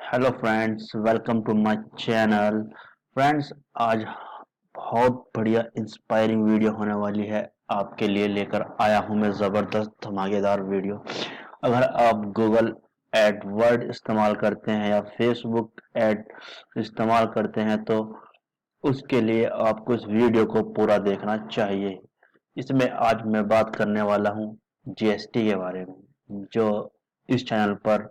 Hello friends, welcome to my channel. Friends, आज बहुत बढ़िया इंस्पायरिंग वीडियो होने वाली है। आपके लिए लेकर आया हूं मैं ज़बरदस्त धमाकेदार वीडियो। अगर आप गूगल एडवर्ड इस्तेमाल करते हैं या फेसबुक एड इस्तेमाल करते हैं तो उसके लिए आपको इस वीडियो को पूरा देखना चाहिए। इसमें आज मैं बात करने वाला हूं जीएसटी के बारे में, जो इस चैनल पर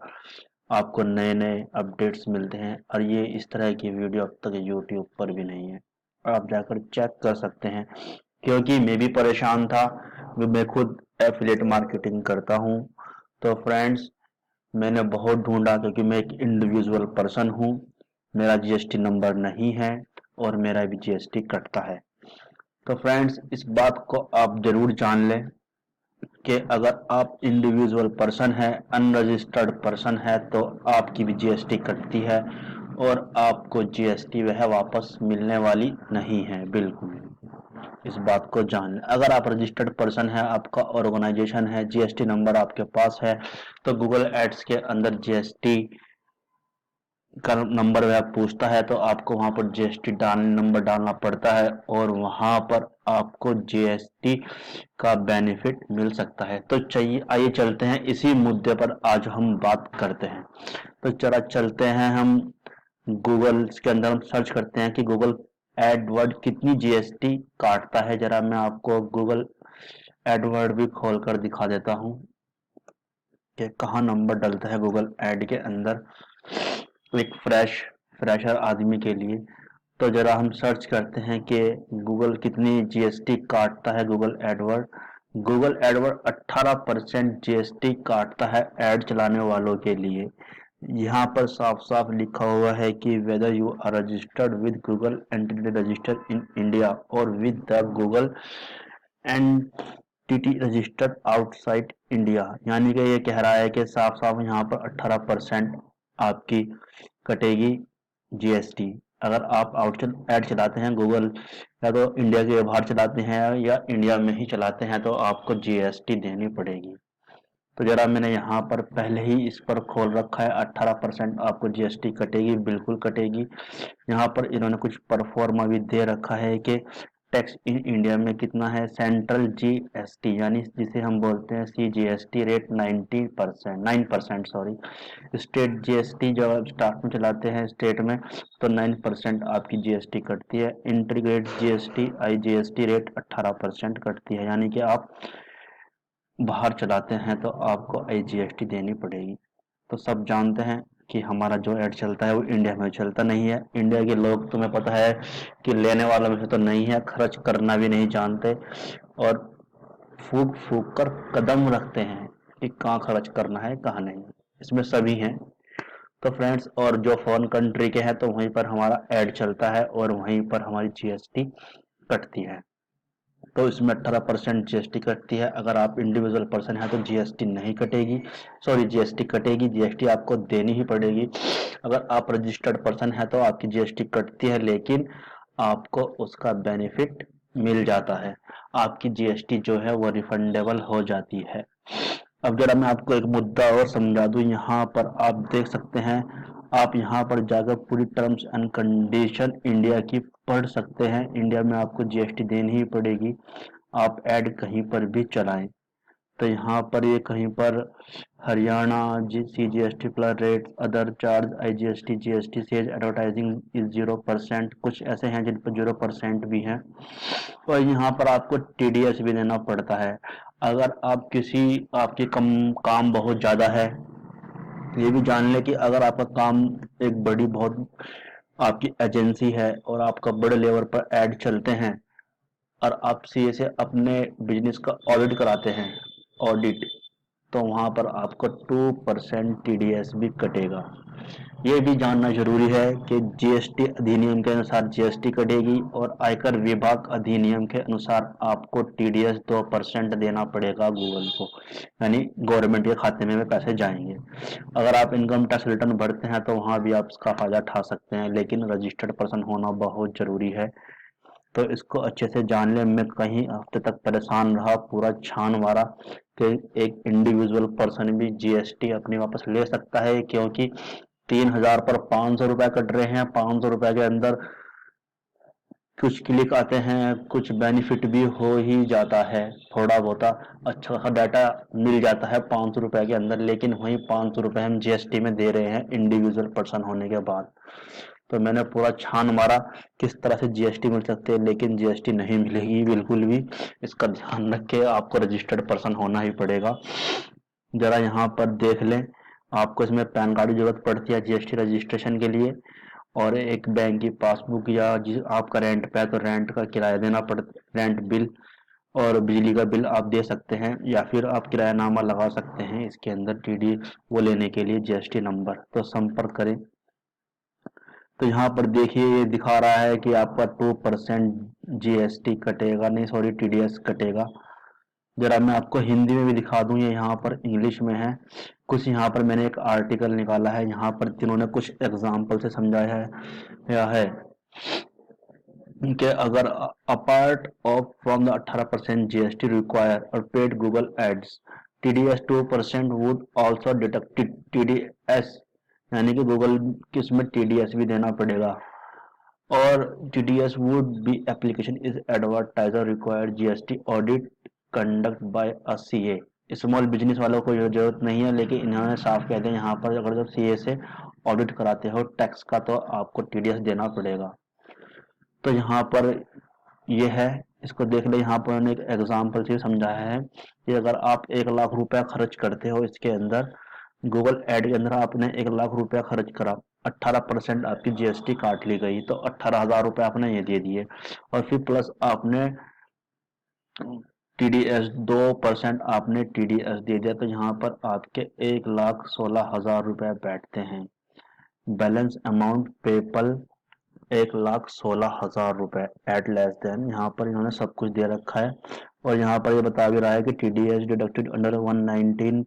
आपको नए नए अपडेट्स मिलते हैं और ये इस तरह की वीडियो अब तक यूट्यूब पर भी नहीं है। आप जाकर चेक कर सकते हैं, क्योंकि मैं भी परेशान था। मैं खुद एफिलिएट मार्केटिंग करता हूँ। तो फ्रेंड्स, मैंने बहुत ढूंढा, क्योंकि मैं एक इंडिविजुअल पर्सन हूँ। मेरा जीएसटी नंबर नहीं है और मेरा भी जीएसटी कटता है। तो फ्रेंड्स, इस बात को आप जरूर जान लें कि अगर आप इंडिविजुअल पर्सन है, अनरजिस्टर्ड पर्सन है, तो आपकी भी जीएसटी कटती है और आपको जीएसटी वह वापस मिलने वाली नहीं है। बिल्कुल इस बात को जान लें। अगर आप रजिस्टर्ड पर्सन है, आपका ऑर्गेनाइजेशन है, जीएसटी नंबर आपके पास है, तो गूगल एड्स के अंदर जीएसटी का नंबर वह पूछता है, तो आपको वहां पर जीएसटी नंबर डालना पड़ता है और वहां पर आपको जीएसटी का बेनिफिट मिल सकता है। तो चाहिए, आइए चलते हैं इसी मुद्दे पर आज हम बात करते हैं। तो चला चलते हैं, हम गूगल के अंदर हम सर्च करते हैं कि गूगल एडवर्ड कितनी जीएसटी काटता है। जरा मैं आपको गूगल एडवर्ड भी खोलकर दिखा देता हूं कि कहाँ नंबर डलता है गूगल एड के अंदर एक फ्रेशर आदमी के लिए। तो जरा हम सर्च करते हैं कि गूगल कितनी जीएसटी काटता है। गूगल एडवर्ड 18% जीएसटी काटता है एड चलाने वालों के लिए। यहाँ पर साफ साफ लिखा हुआ है कि whether you are registered with Google entity registered in India और with the Google entity registered outside India. यानी कि ये कह रहा है कि साफ साफ यहाँ पर 18% आपकी कटेगी जीएसटी। अगर आप आउट एड चलाते हैं गूगल, या तो इंडिया के बाहर चलाते हैं या इंडिया में ही चलाते हैं, तो आपको जीएसटी देनी पड़ेगी। तो जरा मैंने यहाँ पर पहले ही इस पर खोल रखा है। 18% आपको जीएसटी कटेगी, बिल्कुल कटेगी। यहाँ पर इन्होंने कुछ परफॉर्मा भी दे रखा है कि टैक्स इन इंडिया में कितना है। सेंट्रल जीएसटी यानी जिसे हम बोलते हैं CGST rate 9%, sorry. State GST जब आप स्टार्ट में चलाते हैं स्टेट में, तो 9% आपकी जीएसटी कटती है। इंटीग्रेट जीएसटी आईजीएसटी रेट 18% कटती है। यानी कि आप बाहर चलाते हैं तो आपको आईजीएसटी देनी पड़ेगी। तो सब जानते हैं कि हमारा जो एड चलता है वो इंडिया में चलता नहीं है। इंडिया के लोग, तुम्हें पता है कि लेने वालों में से तो नहीं है, खर्च करना भी नहीं जानते और फूक फूक कर कदम रखते हैं कि कहाँ खर्च करना है कहाँ नहीं। इसमें सभी हैं। तो फ्रेंड्स, और जो फॉरेन कंट्री के हैं तो वहीं पर हमारा एड चलता है और वहीं पर हमारी जीएसटी कटती है। तो इसमें 18% जीएसटी कटती है। अगर आप इंडिविजुअल पर्सन है तो जीएसटी नहीं कटेगी, सॉरी जीएसटी कटेगी, जीएसटी आपको देनी ही पड़ेगी। अगर आप रजिस्टर्ड पर्सन है तो आपकी जीएसटी कटती है, लेकिन आपको उसका बेनिफिट मिल जाता है। आपकी जीएसटी जो है वो रिफंडेबल हो जाती है। अब जरा मैं आपको एक मुद्दा और समझा दूं। यहाँ पर आप देख सकते हैं, आप यहाँ पर जाकर पूरी टर्म्स एंड कंडीशन इंडिया की पढ़ सकते हैं। इंडिया में आपको जीएसटी देनी ही पड़ेगी, आप ऐड कहीं पर भी चलाएं। तो यहाँ पर ये कहीं पर हरियाणा जी CGST plus rate other charge IGST GST सेज एडवर्टाइजिंग इज 0%, कुछ ऐसे हैं जिन पर 0% भी हैं। और यहाँ पर आपको टीडीएस भी देना पड़ता है। अगर आप किसी आपकी काम बहुत ज़्यादा है, ये भी जान लें कि अगर आपका काम एक बड़ी बहुत आपकी एजेंसी है और आपका बड़े लेवल पर ऐड चलते हैं और आप सीए से अपने बिजनेस का ऑडिट कराते हैं, ऑडिट, तो वहां पर आपको 2% टीडीएस भी कटेगा। ये भी जानना जरूरी है कि जीएसटी अधिनियम के अनुसार जीएसटी कटेगी और आयकर विभाग अधिनियम के अनुसार आपको टीडीएस 2% देना पड़ेगा गूगल को, यानी गवर्नमेंट के खाते में पैसे जाएंगे। अगर आप इनकम टैक्स रिटर्न भरते हैं तो वहां भी आप इसका फायदा उठा सकते हैं, लेकिन रजिस्टर्ड पर्सन होना बहुत जरूरी है। तो इसको अच्छे से जान लें। मैं कहीं हफ्ते तक परेशान रहा, पूरा छान मारा कि एक इंडिविजुअल पर्सन भी जीएसटी अपनी वापस ले सकता है, क्योंकि 3,000 पर 500 रुपए कट रहे हैं। 500 रुपए के अंदर कुछ क्लिक आते हैं, कुछ बेनिफिट भी हो ही जाता है, थोड़ा बहुत अच्छा खासा डाटा मिल जाता है 500 रुपए के अंदर। लेकिन वही 500 रुपए हम जीएसटी में दे रहे हैं इंडिविजुअल पर्सन होने के बाद। तो मैंने पूरा छान मारा किस तरह से जीएसटी मिल सकती है, लेकिन जीएसटी नहीं मिलेगी बिल्कुल भी। इसका ध्यान रख के आपको रजिस्टर्ड पर्सन होना ही पड़ेगा। जरा यहाँ पर देख लें, आपको इसमें पैन कार्ड की जरूरत पड़ती है जीएसटी रजिस्ट्रेशन के लिए, और एक बैंक की पासबुक, या जिस आपका रेंट पे है तो रेंट का किराया देना पड़, रेंट बिल और बिजली का बिल आप दे सकते हैं, या फिर आप किरायानामा लगा सकते हैं इसके अंदर टीडी वो लेने के लिए जीएसटी नंबर। तो संपर्क करें। तो यहाँ पर देखिए ये दिखा रहा है कि आपका 2% जीएसटी कटेगा, नहीं सॉरी टीडीएस कटेगा। जरा मैं आपको हिंदी में भी दिखा दूं, ये यहाँ पर इंग्लिश में है। कुछ यहाँ पर मैंने एक आर्टिकल निकाला है, यहाँ पर जिन्होंने कुछ एग्जाम्पल से समझाया है या है कि अगर apart of from the 18% GST require और paid Google ads, TDS 2% would also deducted TDS, यानी कि गूगल की इसमें टीडीएस भी देना पड़ेगा। और TDS would be application is advertiser required GST audit conduct bye a CA. Small business वालों को ये जरूरत नहीं है, लेकिन इन्होंने साफ कह दिया यहाँ पर अगर जब सीए से ऑडिट कराते हो टैक्स का तो आपको टीडीएस देना पड़ेगा। तो यहाँ पर ये है, इसको देख ले। यहाँ पर उन्होंने एक एग्जाम्पल से समझाया है कि अगर आप 1 लाख रुपया खर्च करते हो इसके अंदर, गूगल एड के अंदर आपने 1 लाख रुपया खर्च करा, 18% आपकी जीएसटी काट ली गई, तो 18,000 रुपये आपने ये दे दिए, और फिर प्लस आपने टीडीएस 2% आपने टीडीएस दे दिया, तो यहाँ पर आपके 1,16,000 रुपये बैठते हैं। बैलेंस अमाउंट पेपल 1,16,000 रुपये एट लेस देन, यहाँ पर इन्होंने सब कुछ दे रखा है। और यहाँ पर ये बता भी रहा है कि TDS deducted under 119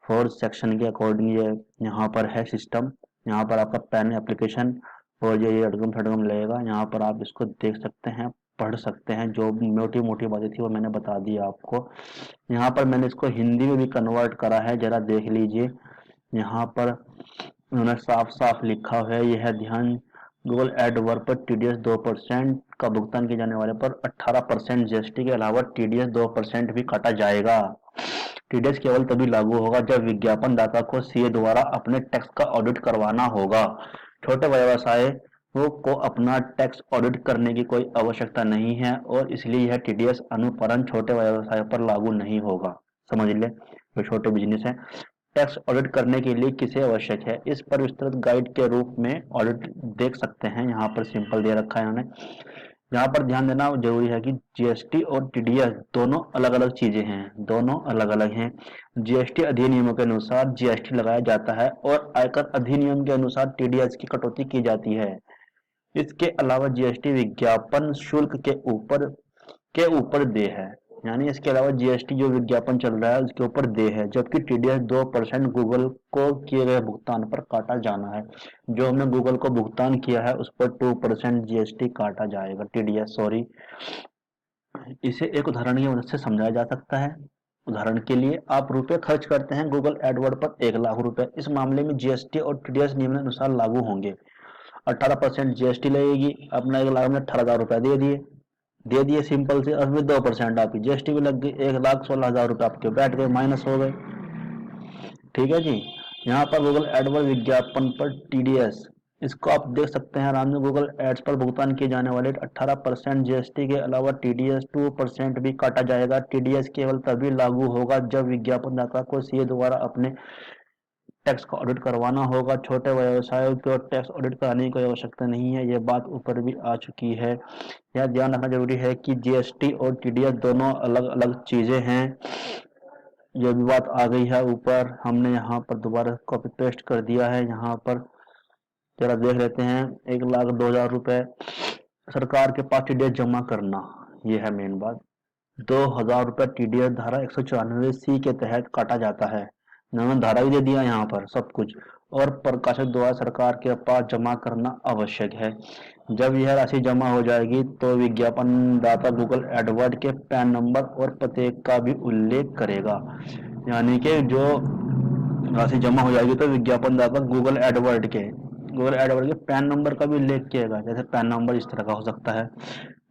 four section के अकॉर्डिंग ये यहाँ पर है सिस्टम। यहाँ पर आपका पैन एप्लीकेशन और ये अड़गम फड़गम लगेगा। यहाँ पर आप इसको देख सकते हैं, पढ़ सकते हैं, जो मोटी मोटी बातें थी वो मैंने बता दी आपको। यहाँ पर मैंने इसको हिंदी में भी कन्वर्ट करा है, जरा देख लीजिए। यहाँ पर उन्होंने साफ साफ लिखा हुआ है, यह ध्यान गूगल एडवर्ड पर टीडीएस 2% का भुगतान किए जाने वाले पर 18% जीएसटी के अलावा टीडीएस 2% भी काटा जाएगा। टीडीएस केवल तभी लागू होगा जब विज्ञापन दाता को सीए द्वारा अपने टैक्स का ऑडिट करवाना होगा। छोटे व्यवसाय को अपना टैक्स ऑडिट करने की कोई आवश्यकता नहीं है, और इसलिए यह टीडीएस अनुपालन छोटे व्यवसाय पर लागू नहीं होगा। समझ ले, जो छोटे बिजनेस है टैक्स ऑडिट करने के लिए किसे आवश्यक है, इस पर विस्तृत गाइड के रूप में ऑडिट देख सकते हैं। यहाँ पर सिंपल दे रखा है उन्होंने। यहाँ पर ध्यान देना जरूरी है कि जीएसटी और टीडीएस दोनों अलग अलग चीजें हैं, दोनों अलग अलग हैं। जीएसटी अधिनियमों के अनुसार जीएसटी लगाया जाता है, और आयकर अधिनियम के अनुसार टीडीएस की कटौती की जाती है। इसके अलावा जीएसटी विज्ञापन शुल्क के ऊपर देय है, यानी इसके अलावा जीएसटी जो विज्ञापन चल रहा है उसके ऊपर देय है, जबकि टीडीएस 2% गूगल को किए गए भुगतान पर काटा जाना है। जो हमने गूगल को भुगतान किया है उस पर 2% जीएसटी काटा जाएगा, टीडीएस सॉरी। इसे एक उदाहरण की मदद से समझाया जा सकता है। उदाहरण के लिए आप रुपए खर्च करते हैं गूगल एडवर्ड पर 1 लाख रुपए, इस मामले में जीएसटी और टीडीएस नियमानुसार लागू होंगे। 18% जीएसटी लगेगी, अपना 1 लाख में 18,000 रुपए दे दिए सिंपल से, और फिर 2% आपकी जीएसटी भी लग गई, 1,16,000 रुपए आपके बैठ गए, माइनस हो गए। ठीक है जी। यहाँ पर गूगल एडवर्ड विज्ञापन पर टीडीएस, इसको आप देख सकते हैं आराम से। गूगल एड्स पर भुगतान किए जाने वाले 18% जीएसटी के अलावा टीडीएस 2% भी काटा जाएगा। टीडीएस केवल तभी लागू होगा जब विज्ञापनदाता को सीए द्वारा अपने टैक्स का ऑडिट करवाना होगा। छोटे व्यवसायों को टैक्स ऑडिट कराने की कोई आवश्यकता नहीं है, ये बात ऊपर भी आ चुकी है। यह ध्यान रखना जरूरी है कि जीएसटी और टीडीएस दोनों अलग अलग चीजें हैं। ये भी बात आ गई है ऊपर, हमने यहाँ पर दोबारा कॉपी पेस्ट कर दिया है। यहाँ पर जरा देख लेते हैं। 1,02,000 रुपए सरकार के पास टीडीएस जमा करना, ये है मेन बात। 2,000 रुपए टीडीएस धारा 194C के तहत काटा जाता है। इन्होंने धारा भी दे दिया यहाँ पर सब कुछ। और प्रकाशक द्वारा सरकार के पास जमा करना आवश्यक है। जब यह राशि जमा हो जाएगी तो विज्ञापन दाता गूगल एडवर्ड के पैन नंबर और पते का भी उल्लेख करेगा, यानी कि जो राशि जमा हो जाएगी तो विज्ञापनदाता गूगल एडवर्ड के पैन नंबर का भी उल्लेख किएगा। जैसे पैन नंबर इस तरह का हो सकता है,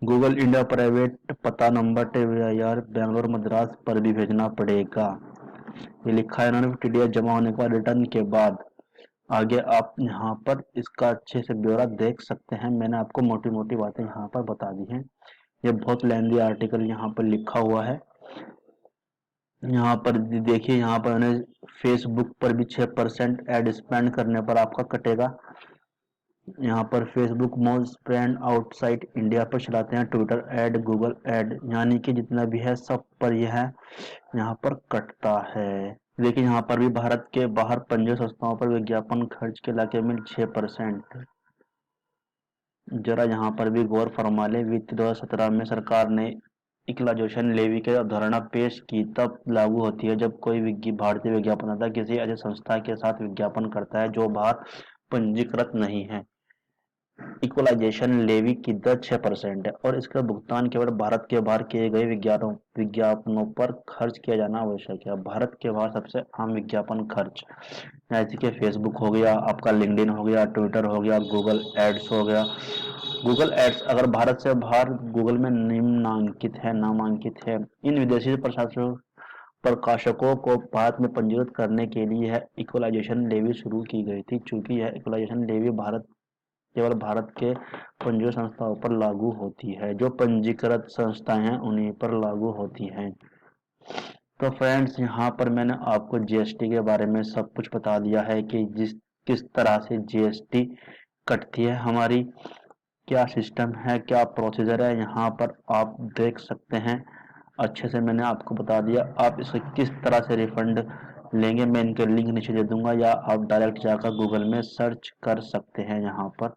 गूगल इंडिया प्राइवेट पता नंबर TVIR बेंगलोर मद्रास पर भी भेजना पड़ेगा। ये लिखा है इन्होंने टीडीएस जमा होने के बाद रिटर्न के बाद। आगे आप यहाँ पर इसका अच्छे से ब्यौरा देख सकते हैं। मैंने आपको मोटी मोटी बातें यहाँ पर बता दी हैं। ये बहुत लेंदी आर्टिकल यहाँ पर लिखा हुआ है। यहाँ पर देखिए, यहाँ पर उन्हें फेसबुक पर भी 6% एड स्पेंड करने पर आपका कटेगा। यहाँ पर Facebook most spend outside India पर चलाते हैं, ट्विटर एड, गूगल एड, यानी कि जितना भी है सब पर यह यहाँ पर कटता है। लेकिन यहाँ पर भी भारत के बाहर पंजीकृत संस्थाओं पर विज्ञापन खर्च के इलाके में 6%। जरा यहाँ पर भी गौर फरमा लें। वित्त 2017 में सरकार ने इक्वलाइजेशन लेवी की अवधारणा पेश की तब लागू होती है जब कोई भारतीय विज्ञापनदाता किसी ऐसी संस्था के साथ विज्ञापन करता है जो बाहर पंजीकृत नहीं है। इक्वलाइजेशन लेवी की दर 6% है और इसका भुगतान केवल भारत के बाहर किए गए विज्ञापनों पर खर्च किया जाना आवश्यक है। भारत के बाहर सबसे आम विज्ञापन खर्च जैसे कि फेसबुक हो गया, आपका लिंक्डइन हो गया, ट्विटर हो गया, गूगल एड्स हो गया। गूगल एड्स अगर भारत से बाहर गूगल में नामांकित है। इन विदेशी प्रकाशकों को भारत में पंजीकृत करने के लिए यह इक्वलाइजेशन लेवी शुरू की गई थी। चूंकि यह इक्वलाइजेशन लेवी केवल भारत के पंजीकृत संस्थाओं पर लागू होती है, जो पंजीकृत संस्थाएं हैं उन्हीं पर लागू होती हैं। तो फ्रेंड्स, यहाँ पर मैंने आपको जीएसटी के बारे में सब कुछ बता दिया है कि किस तरह से जीएसटी कटती है हमारी, क्या सिस्टम है, क्या प्रोसीजर है, यहाँ पर आप देख सकते हैं। अच्छे से मैंने आपको बता दिया। आप इसे किस तरह से रिफंड लेंगे, मैं इनके लिंक नीचे दे दूंगा या आप डायरेक्ट जाकर गूगल में सर्च कर सकते हैं। यहाँ पर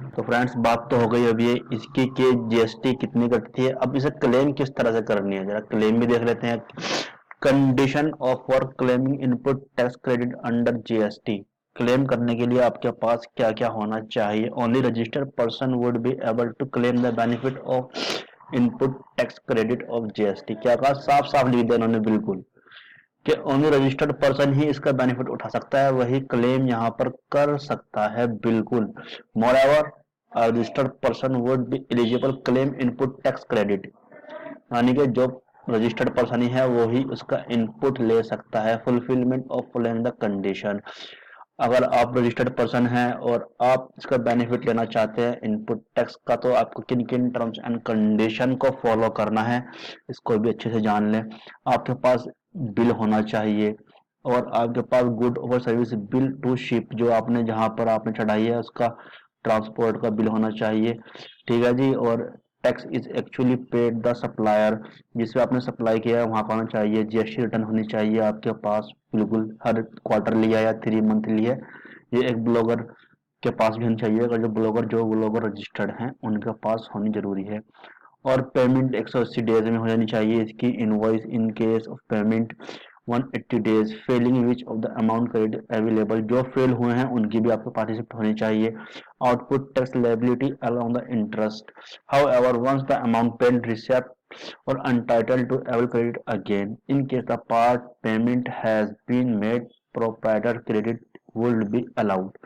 तो फ्रेंड्स, बात तो हो गई अभी इसकी कि जीएसटी कितनी कटती है। अब इसे क्लेम किस तरह से करनी है, जरा क्लेम भी देख लेते हैं। Condition of for claiming input tax credit under GST. Claim करने के लिए आपके पास क्या क्या होना चाहिए। Only registered person would be able to claim the benefit of input tax credit of GST. क्या कहा, साफ साफ लिख दिया उन्होंने बिल्कुल कि ओनली रजिस्टर्ड पर्सन ही इसका बेनिफिट उठा सकता है, वही क्लेम यहाँ पर कर सकता है। बिल्कुल। Moreover registered person would be eligible claim input tax credit, यानी कि जो रजिस्टर्ड पर्सन ही है वो ही उसका इनपुट ले सकता है। Fulfilment of following the condition. अगर आप रजिस्टर्ड पर्सन हैं और आप इसका बेनिफिट लेना चाहते हैं इनपुट टैक्स का, तो आपको किन किन टर्म्स एंड कंडीशन को फॉलो करना है इसको भी अच्छे से जान लें। आपके पास बिल होना चाहिए और आपके पास गुड और सर्विस बिल टू शिप, जो आपने जहां पर आपने चढ़ाई है उसका ट्रांसपोर्ट का बिल होना चाहिए। ठीक है जी। और tax is actually paid the supplier, जिससे आपने सप्लाई किया है वहां का होना चाहिए। जीएसटी रिटर्न होनी चाहिए आपके पास, बिल्कुल हर क्वार्टर लिया या 3 मंथली है। ये एक ब्लॉगर के पास भी होनी चाहिए, अगर जो ब्लॉगर रजिस्टर्ड हैं उनके पास होनी जरूरी है। और पेमेंट 180 डेज में हो जानी चाहिए इसकी invoice. In case of payment 180 days failing which of the amount credit available, जो फेल हुए हैं उनकी भी आपको पार्टिसिपेट होनी चाहिए। Output tax liability along the interest, however once the amount paid received और entitled to avail credit again in case the part payment has been made proprietor credit would be allowed.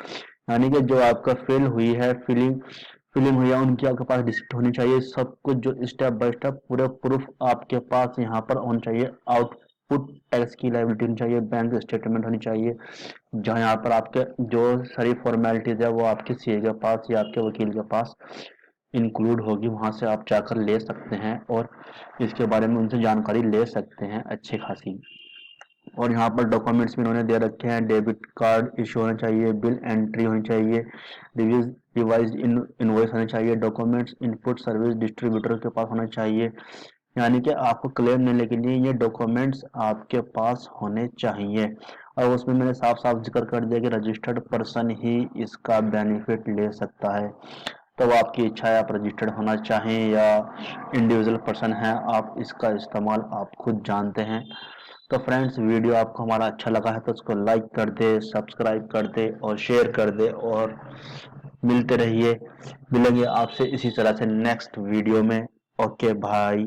यानी कि जो आपका fail हुई है, filling हुई है, उनकी आपके पास रिसिप्ट होनी चाहिए। सब कुछ जो स्टेप बाय स्टेप पूरे प्रूफ आपके पास यहाँ पर होना चाहिए। आउटपुट टैक्स की लायबिलिटी होनी चाहिए, बैंक स्टेटमेंट होनी चाहिए, जहाँ यहाँ पर आपके जो सारी फॉर्मेलिटीज है वो आपके सीए के पास या आपके वकील के पास इंक्लूड होगी। वहां से आप जाकर ले सकते हैं और इसके बारे में उनसे जानकारी ले सकते हैं अच्छी खासी। और यहाँ पर डॉक्यूमेंट्स भी उन्होंने दे रखे हैं। डेबिट कार्ड इशू होना चाहिए, बिल एंट्री होनी चाहिए, रिवाइज इनवॉइस होनी चाहिए, डॉक्यूमेंट्स इनपुट सर्विस डिस्ट्रीब्यूटर के पास होना चाहिए। यानी कि आपको क्लेम लेने के लिए ये डॉक्यूमेंट्स आपके पास होने चाहिए। और उसमें मैंने साफ साफ जिक्र कर दिया कि रजिस्टर्ड पर्सन ही इसका बेनिफिट ले सकता है। तो आपकी इच्छा है, आप रजिस्टर्ड होना चाहें या इंडिविजुअल पर्सन है, आप इसका इस्तेमाल आप खुद जानते हैं। तो फ्रेंड्स, वीडियो आपको हमारा अच्छा लगा है तो उसको लाइक कर दे, सब्सक्राइब कर दे और शेयर कर दे। और मिलते रहिए, मिलेंगे आपसे इसी तरह से नेक्स्ट वीडियो में। ओके भाई।